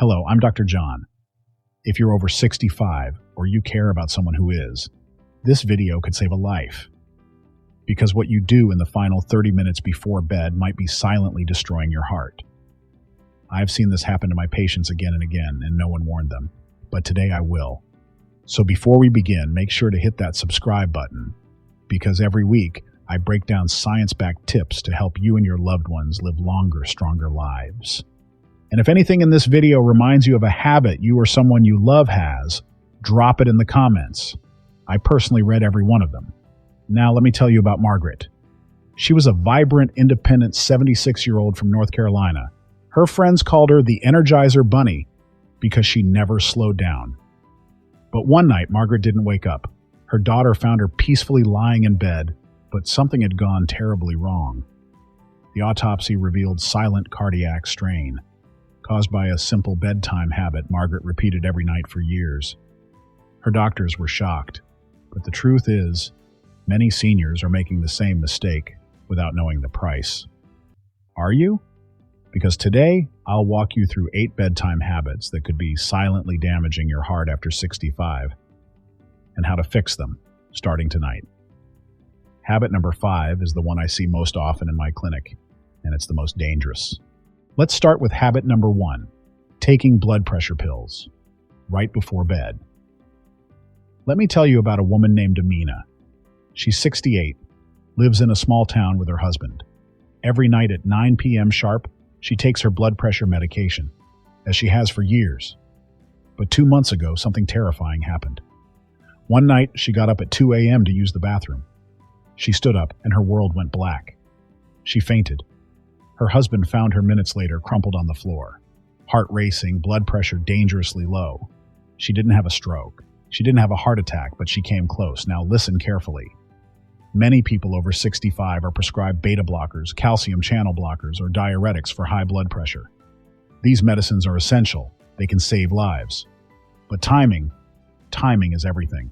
Hello, I'm Dr. John. If you're over 65 or you care about someone who is, this video could save a life. Because what you do in the final 30 minutes before bed might be silently destroying your heart. I've seen this happen to my patients again and again, and no one warned them. But today I will. So before we begin, make sure to hit that subscribe button, because every week I break down science-backed tips to help you and your loved ones live longer, stronger lives. And if anything in this video reminds you of a habit you or someone you love has, drop it in the comments. I personally read every one of them. Now let me tell you about Margaret. She was a vibrant, independent 76-year-old from North Carolina. Her friends called her the Energizer Bunny because she never slowed down. But one night, Margaret didn't wake up. Her daughter found her peacefully lying in bed, but something had gone terribly wrong. The autopsy revealed silent cardiac strain, caused by a simple bedtime habit Margaret repeated every night for years. Her doctors were shocked, but the truth is, many seniors are making the same mistake without knowing the price. Are you? Because today, I'll walk you through 8 bedtime habits that could be silently damaging your heart after 65, and how to fix them, starting tonight. Habit number 5 is the one I see most often in my clinic, and it's the most dangerous. Let's start with habit number 1, taking blood pressure pills right before bed. Let me tell you about a woman named Amina. She's 68, lives in a small town with her husband. Every night at 9 p.m. sharp, she takes her blood pressure medication, as she has for years. But 2 months ago, something terrifying happened. One night, she got up at 2 a.m. to use the bathroom. She stood up and her world went black. She fainted. Her husband found her minutes later crumpled on the floor, heart racing, blood pressure dangerously low. She didn't have a stroke. She didn't have a heart attack, but she came close. Now listen carefully. Many people over 65 are prescribed beta blockers, calcium channel blockers, or diuretics for high blood pressure. These medicines are essential. They can save lives. But timing is everything.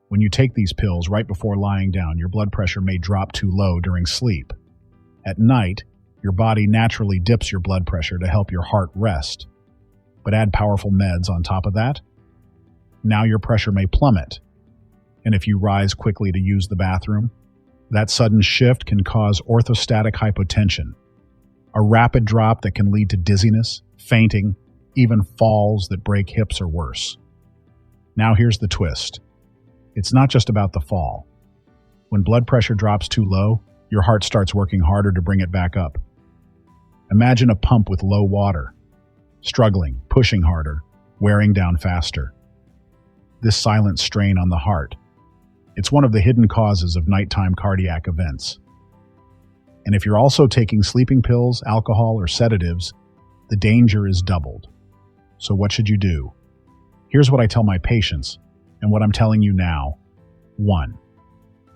When you take these pills right before lying down, your blood pressure may drop too low during sleep. At night, your body naturally dips your blood pressure to help your heart rest. But add powerful meds on top of that, now your pressure may plummet. And if you rise quickly to use the bathroom, that sudden shift can cause orthostatic hypotension, a rapid drop that can lead to dizziness, fainting, even falls that break hips or worse. Now here's the twist. It's not just about the fall. When blood pressure drops too low, your heart starts working harder to bring it back up. Imagine a pump with low water, struggling, pushing harder, wearing down faster. This silent strain on the heart, it's one of the hidden causes of nighttime cardiac events. And if you're also taking sleeping pills, alcohol, or sedatives, the danger is doubled. So what should you do? Here's what I tell my patients, and what I'm telling you now. 1.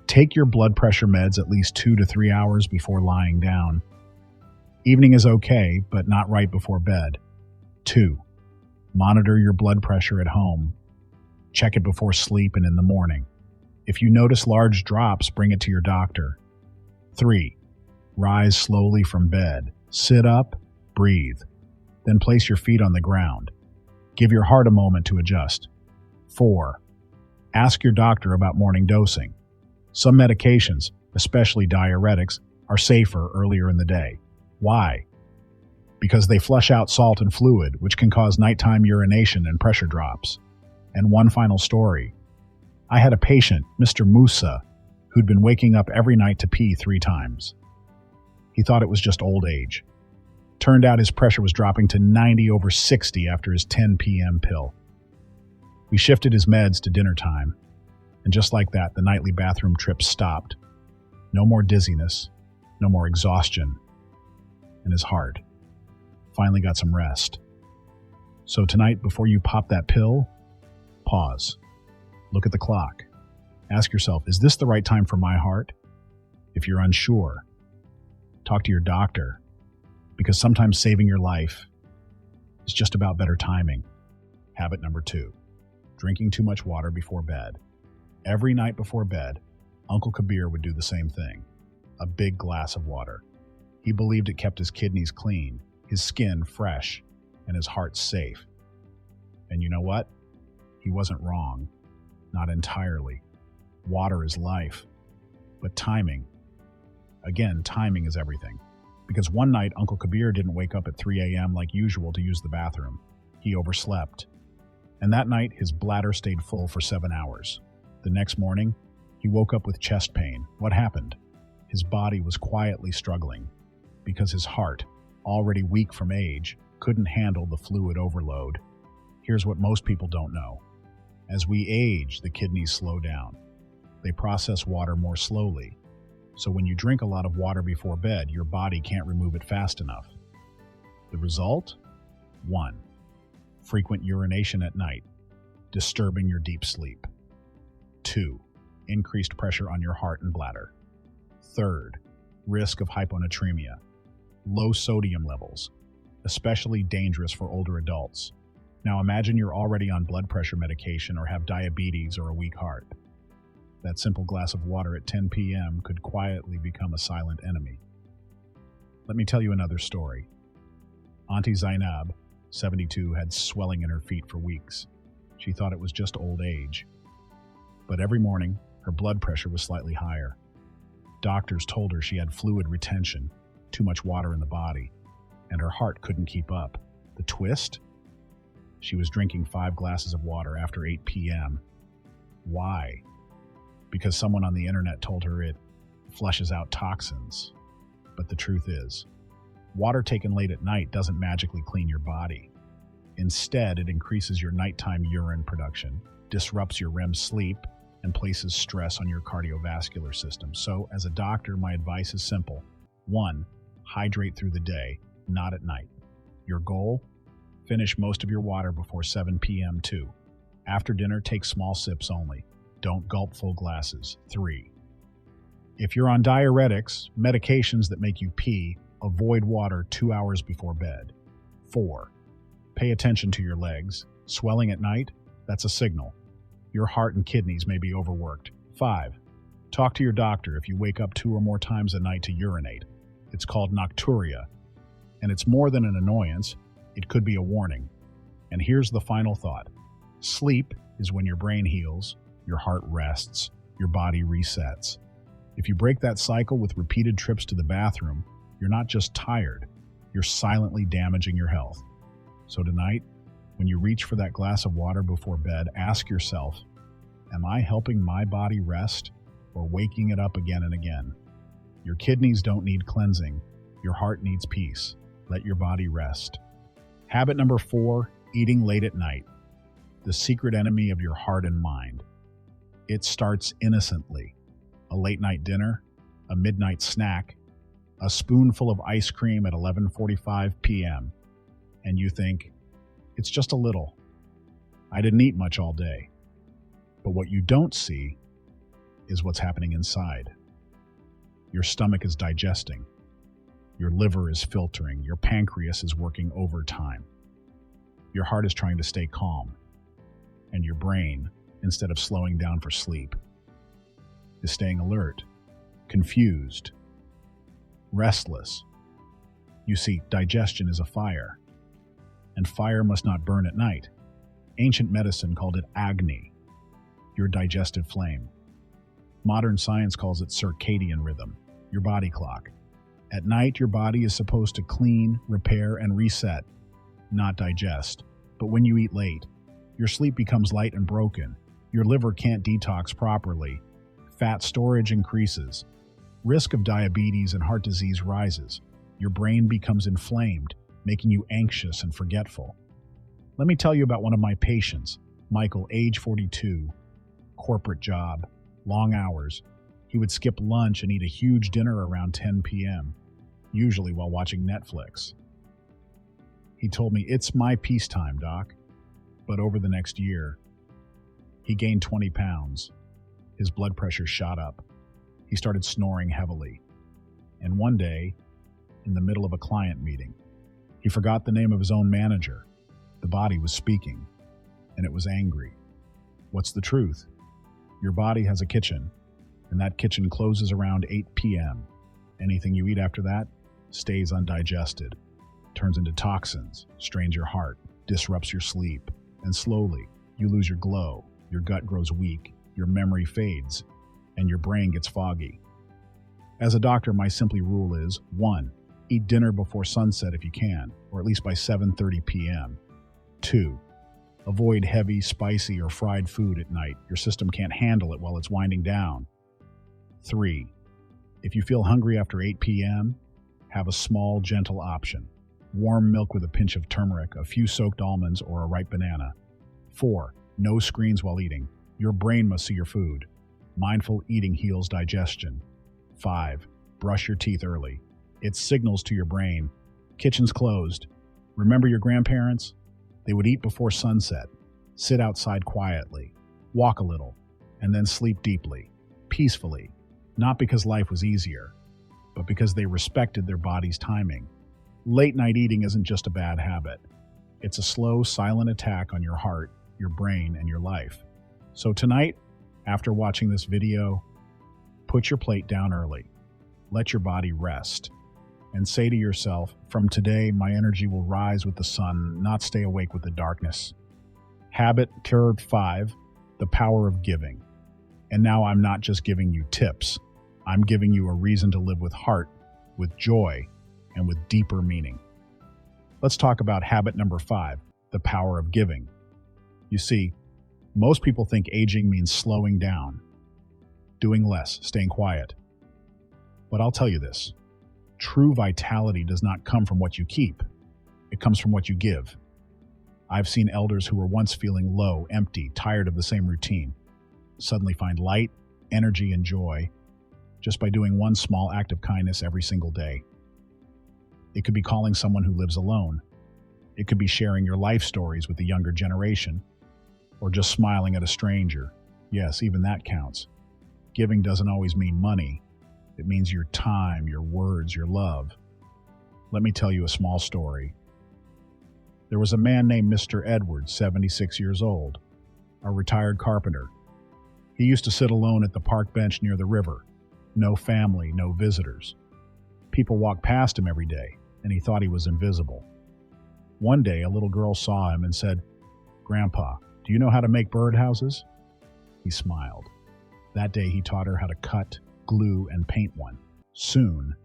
Take your blood pressure meds at least 2 to 3 hours before lying down. Evening is okay, but not right before bed. 2. Monitor your blood pressure at home. Check it before sleep and in the morning. If you notice large drops, bring it to your doctor. 3. Rise slowly from bed. Sit up, breathe. Then place your feet on the ground. Give your heart a moment to adjust. 4. Ask your doctor about morning dosing. Some medications, especially diuretics, are safer earlier in the day. Why? Because they flush out salt and fluid, which can cause nighttime urination and pressure drops. And one final story. I had a patient, Mr. Musa, who'd been waking up every night to pee 3 times. He thought it was just old age. Turned out his pressure was dropping to 90/60 after his 10 p.m. pill. We shifted his meds to dinner time, and just like that, the nightly bathroom trip stopped. No more dizziness, no more exhaustion, and his heart finally got some rest. So tonight, before you pop that pill, pause. Look at the clock. Ask yourself, is this the right time for my heart? If you're unsure, talk to your doctor, because sometimes saving your life is just about better timing. Habit number 2, drinking too much water before bed. Every night before bed, Uncle Kabir would do the same thing. A big glass of water. He believed it kept his kidneys clean, his skin fresh, and his heart's safe. And you know what? He wasn't wrong. Not entirely. Water is life. But timing. Again, timing is everything. Because one night, Uncle Kabir didn't wake up at 3 a.m. like usual to use the bathroom. He overslept. And that night, his bladder stayed full for 7 hours. The next morning, he woke up with chest pain. What happened? His body was quietly struggling because his heart, already weak from age, couldn't handle the fluid overload. Here's what most people don't know. As we age, the kidneys slow down. They process water more slowly. So when you drink a lot of water before bed, your body can't remove it fast enough. The result? 1. Frequent urination at night, disturbing your deep sleep. 2. Increased pressure on your heart and bladder. 3. Risk of hyponatremia. Low sodium levels, especially dangerous for older adults. Now imagine you're already on blood pressure medication or have diabetes or a weak heart. That simple glass of water at 10 p.m. could quietly become a silent enemy. Let me tell you another story. Auntie Zainab, 72, had swelling in her feet for weeks. She thought it was just old age. But every morning, her blood pressure was slightly higher. Doctors told her she had fluid retention, too much water in the body, and her heart couldn't keep up. The twist? She was drinking 5 glasses of water after 8 p.m. Why? Because someone on the internet told her it flushes out toxins. But the truth is, water taken late at night doesn't magically clean your body. Instead, it increases your nighttime urine production, disrupts your REM sleep, and places stress on your cardiovascular system. So, as a doctor, my advice is simple. 1. Hydrate through the day, not at night. Your goal? Finish most of your water before 7 p.m. 2. After dinner, take small sips only. Don't gulp full glasses. 3. If you're on diuretics, medications that make you pee, avoid water 2 hours before bed. 4. Pay attention to your legs. Swelling at night? That's a signal. Your heart and kidneys may be overworked. 5. Talk to your doctor if you wake up 2 or more times a night to urinate. It's called nocturia. And it's more than an annoyance. It could be a warning. And here's the final thought. Sleep is when your brain heals, your heart rests, your body resets. If you break that cycle with repeated trips to the bathroom, you're not just tired, you're silently damaging your health. So tonight, when you reach for that glass of water before bed, ask yourself, am I helping my body rest or waking it up again and again? Your kidneys don't need cleansing. Your heart needs peace. Let your body rest. Habit number 4, eating late at night. The secret enemy of your heart and mind. It starts innocently. A late night dinner, a midnight snack, a spoonful of ice cream at 11:45 p.m. And you think, it's just a little. I didn't eat much all day. But what you don't see is what's happening inside. Your stomach is digesting. Your liver is filtering. Your pancreas is working overtime. Your heart is trying to stay calm. And your brain, instead of slowing down for sleep, is staying alert, confused, restless. You see, digestion is a fire, and fire must not burn at night. Ancient medicine called it Agni, your digestive flame. Modern science calls it circadian rhythm, your body clock. At night, your body is supposed to clean, repair, and reset, not digest. But when you eat late, your sleep becomes light and broken. Your liver can't detox properly. Fat storage increases. Risk of diabetes and heart disease rises. Your brain becomes inflamed, making you anxious and forgetful. Let me tell you about one of my patients, Michael, age 42, corporate job, long hours. He would skip lunch and eat a huge dinner around 10 p.m., usually while watching Netflix. He told me, "It's my peacetime, Doc." But over the next year, he gained 20 pounds. His blood pressure shot up. He started snoring heavily. And one day, in the middle of a client meeting, he forgot the name of his own manager. The body was speaking, and it was angry. What's the truth? Your body has a kitchen, and that kitchen closes around 8 p.m. Anything you eat after that stays undigested. turns into toxins, strains your heart, disrupts your sleep, and slowly you lose your glow, your gut grows weak, your memory fades, and your brain gets foggy. As a doctor, my simple rule is 1. Eat dinner before sunset if you can, or at least by 7:30 p.m. 2. Avoid heavy, spicy, or fried food at night. Your system can't handle it while it's winding down. 3. If you feel hungry after 8 p.m., have a small, gentle option. Warm milk with a pinch of turmeric, a few soaked almonds, or a ripe banana. 4. No screens while eating. Your brain must see your food. Mindful eating heals digestion. 5. Brush your teeth early. It signals to your brain, kitchen's closed. Remember your grandparents? They would eat before sunset, sit outside quietly, walk a little, and then sleep deeply, peacefully, not because life was easier, but because they respected their body's timing. Late night eating isn't just a bad habit. It's a slow, silent attack on your heart, your brain, and your life. So tonight, after watching this video, put your plate down early. Let your body rest. And say to yourself, from today, my energy will rise with the sun, not stay awake with the darkness. Habit curve 5, the power of giving. And now I'm not just giving you tips. I'm giving you a reason to live with heart, with joy, and with deeper meaning. Let's talk about habit number 5, the power of giving. You see, most people think aging means slowing down, doing less, staying quiet. But I'll tell you this. True vitality does not come from what you keep. It comes from what you give. I've seen elders who were once feeling low, empty, tired of the same routine, suddenly find light, energy, and joy just by doing one small act of kindness every single day. It could be calling someone who lives alone. It could be sharing your life stories with the younger generation, or just smiling at a stranger. Yes, even that counts. Giving doesn't always mean money. It means your time, your words, your love. Let me tell you a small story. There was a man named Mr. Edwards, 76 years old, a retired carpenter. He used to sit alone at the park bench near the river. No family, no visitors. People walked past him every day, and he thought he was invisible. One day, a little girl saw him and said, "Grandpa, do you know how to make birdhouses?" He smiled. That day, he taught her how to cut, glue, and paint one. Soon,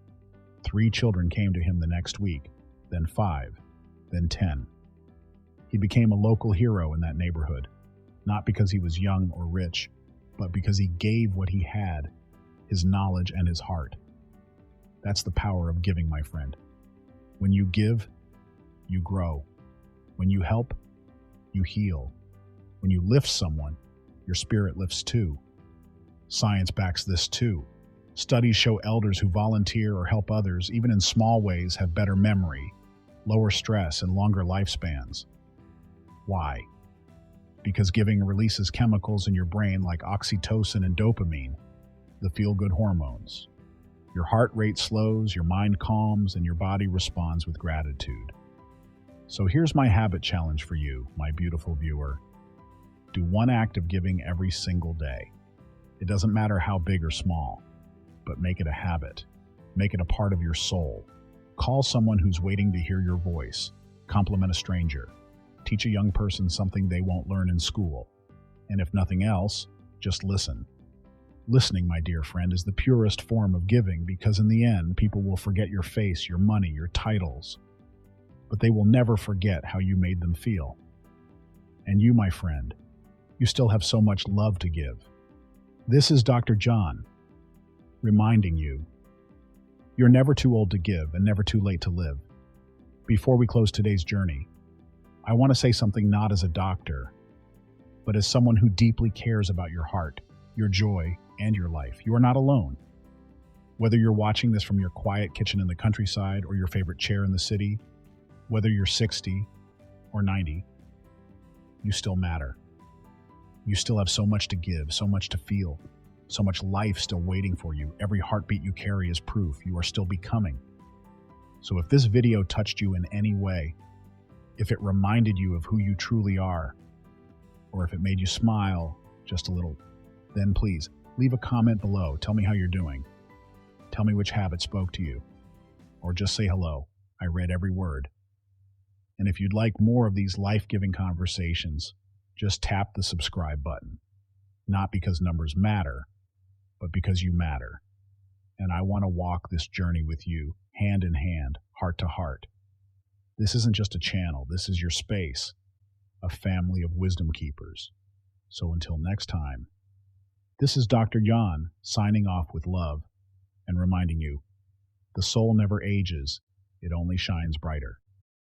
3 children came to him the next week, then 5, then 10. He became a local hero in that neighborhood, not because he was young or rich, but because he gave what he had, his knowledge and his heart. That's the power of giving, my friend. When you give, you grow. When you help, you heal. When you lift someone, your spirit lifts too. Science backs this too. Studies show elders who volunteer or help others, even in small ways, have better memory, lower stress, and longer lifespans. Why? Because giving releases chemicals in your brain like oxytocin and dopamine, the feel-good hormones. Your heart rate slows, your mind calms, and your body responds with gratitude. So here's my habit challenge for you, my beautiful viewer. Do one act of giving every single day. It doesn't matter how big or small, but make it a habit. Make it a part of your soul. Call someone who's waiting to hear your voice. Compliment a stranger. Teach a young person something they won't learn in school. And if nothing else, just listen. Listening, my dear friend, is the purest form of giving because in the end, people will forget your face, your money, your titles. But they will never forget how you made them feel. And you, my friend, you still have so much love to give. This is Dr. John, reminding you, you're never too old to give and never too late to live. Before we close today's journey, I want to say something not as a doctor, but as someone who deeply cares about your heart, your joy, and your life. You are not alone. Whether you're watching this from your quiet kitchen in the countryside or your favorite chair in the city, whether you're 60 or 90, you still matter. You still have so much to give, so much to feel, so much life still waiting for you. Every heartbeat you carry is proof you are still becoming. So if this video touched you in any way, if it reminded you of who you truly are, or if it made you smile just a little, then please leave a comment below. Tell me how you're doing. Tell me which habit spoke to you. Or just say hello. I read every word. And if you'd like more of these life-giving conversations, just tap the subscribe button. Not because numbers matter, but because you matter. And I want to walk this journey with you, hand in hand, heart to heart. This isn't just a channel, this is your space, a family of wisdom keepers. So until next time, this is Dr. Jan signing off with love and reminding you, the soul never ages, it only shines brighter.